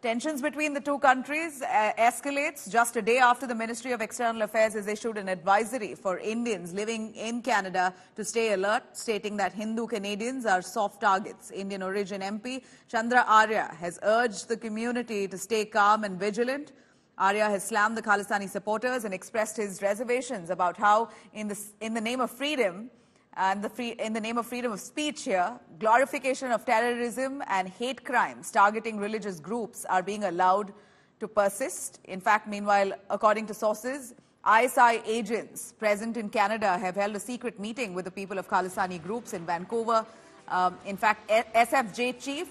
Tensions between the two countries escalates just a day after the Ministry of External Affairs has issued an advisory for Indians living in Canada to stay alert, stating that Hindu Canadians are soft targets. Indian origin MP Chandra Arya has urged the community to stay calm and vigilant. Arya has slammed the Khalistani supporters and expressed his reservations about how, in the name of freedom, and in the name of freedom of speech here, glorification of terrorism and hate crimes targeting religious groups are being allowed to persist. In fact, meanwhile, according to sources, ISI agents present in Canada have held a secret meeting with the people of Khalistani groups in Vancouver. In fact, SFJ chief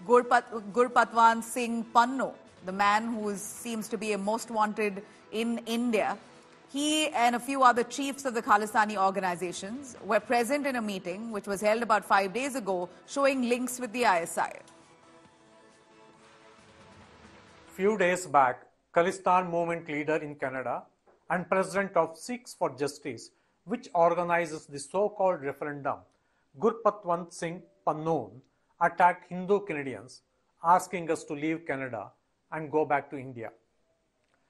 Gurpatwan Singh Panno, the man who seems to be a most wanted in India, he and a few other chiefs of the Khalistani organizations were present in a meeting which was held about 5 days ago, showing links with the ISI. Few days back, Khalistan movement leader in Canada and president of Sikhs for Justice, which organizes the so-called referendum, Gurpatwant Singh Panno, attacked Hindu Canadians, asking us to leave Canada and go back to India.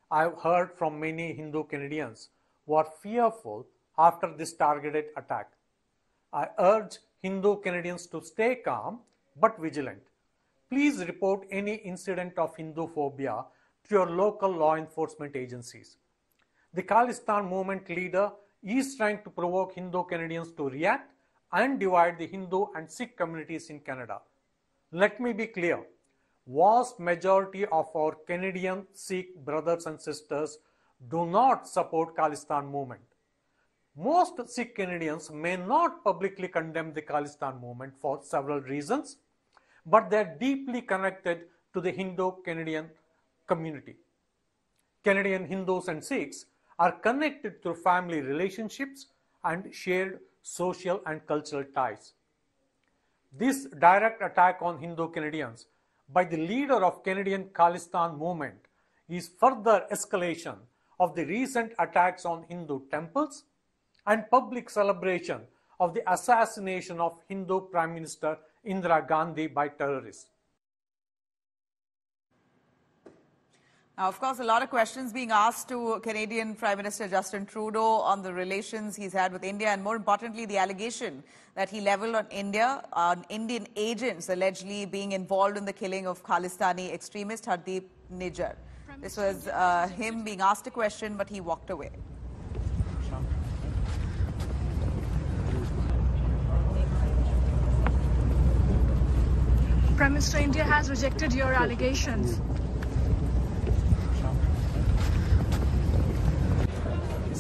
I've heard from many Hindu Canadians who are fearful after this targeted attack. I urge Hindu Canadians to stay calm but vigilant. Please report any incident of Hindu phobia to your local law enforcement agencies. The Khalistan movement leader is trying to provoke Hindu Canadians to react and divide the Hindu and Sikh communities in Canada. Let me be clear. Vast majority of our Canadian Sikh brothers and sisters do not support Khalistan movement. Most Sikh Canadians may not publicly condemn the Khalistan movement for several reasons, but they are deeply connected to the Hindu-Canadian community. Canadian Hindus and Sikhs are connected through family relationships and shared social and cultural ties. This direct attack on Hindu Canadians by the leader of Canadian Khalistan movement is further escalation of the recent attacks on Hindu temples and public celebration of the assassination of Hindu Prime Minister Indira Gandhi by terrorists. Now, of course, a lot of questions being asked to Canadian Prime Minister Justin Trudeau on the relations he's had with India, and more importantly, the allegation that he leveled on India, on Indian agents allegedly being involved in the killing of Khalistani extremist Hardeep Nijjar. This was him being asked a question, but he walked away. Prime Minister, India has rejected your allegations.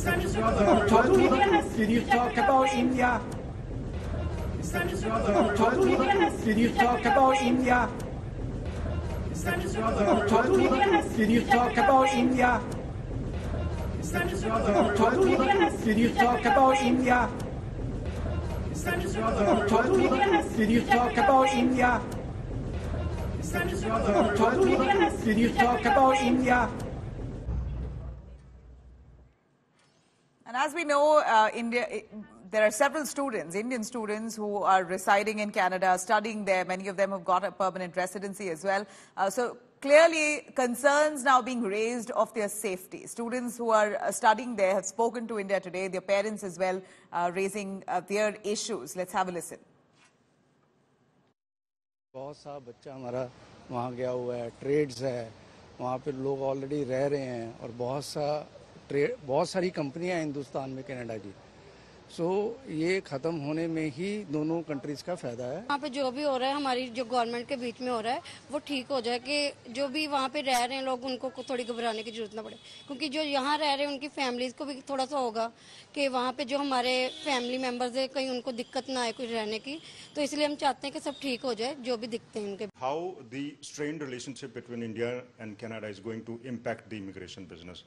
Did you talk about India? Did you talk about India? Did you talk about India? Did you talk about India? Did you talk about India? Did you talk about India? And as we know, there are several students, Indian students, who are residing in Canada, studying there. Many of them have got a permanent residency as well. So clearly, concerns now being raised of their safety. Students who are studying there have spoken to India today, their parents as well, raising their issues. Let's have a listen. बहुत सा बच्चा हमारा वहाँ गया हुआ है, trades है, वहाँ पे लोग ऑलरेडी रह रहे हैं और बहुत सारी कंपनियां हैं हिंदुस्तान में कनाडा की। सो ये खत्म होने में ही दोनों कंट्रीज का फायदा है। वहाँ पे जो भी हो रहा है हमारी जो गवर्नमेंट के बीच में हो रहा है वो ठीक हो जाए कि जो भी वहाँ पे रह रहे हैं लोग उनको थोड़ी घबराने की जरूरत ना पड़े, क्योंकि जो यहाँ रह रहे हैं उनकी फैमिलीज को भी थोड़ा सा होगा कि वहाँ पे जो हमारे फैमिली मेंबर्स है कहीं उनको दिक्कत ना आए कुछ रहने की, तो इसलिए हम चाहते हैं कि सब ठीक हो जाए जो भी दिक्कतें हैं उनके। How the strained relationship between India and Canada is going to impact the immigration business?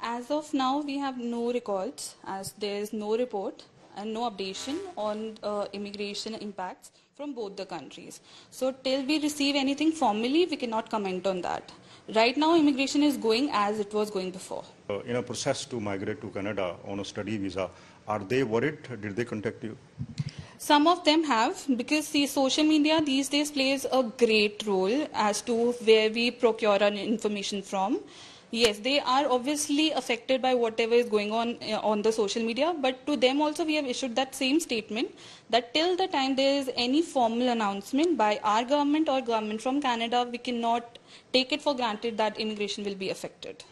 As of now, we have no records, as there is no report and no updation on immigration impacts from both the countries. So till we receive anything formally, we cannot comment on that. Right now, immigration is going as it was going before. In a process to migrate to Canada on a study visa, are they worried? Did they contact you? Some of them have, because see, social media these days plays a great role as to where we procure our information from. Yes, they are obviously affected by whatever is going on the social media, but to them also we have issued that same statement that till the time there is any formal announcement by our government or government from Canada, we cannot take it for granted that immigration will be affected.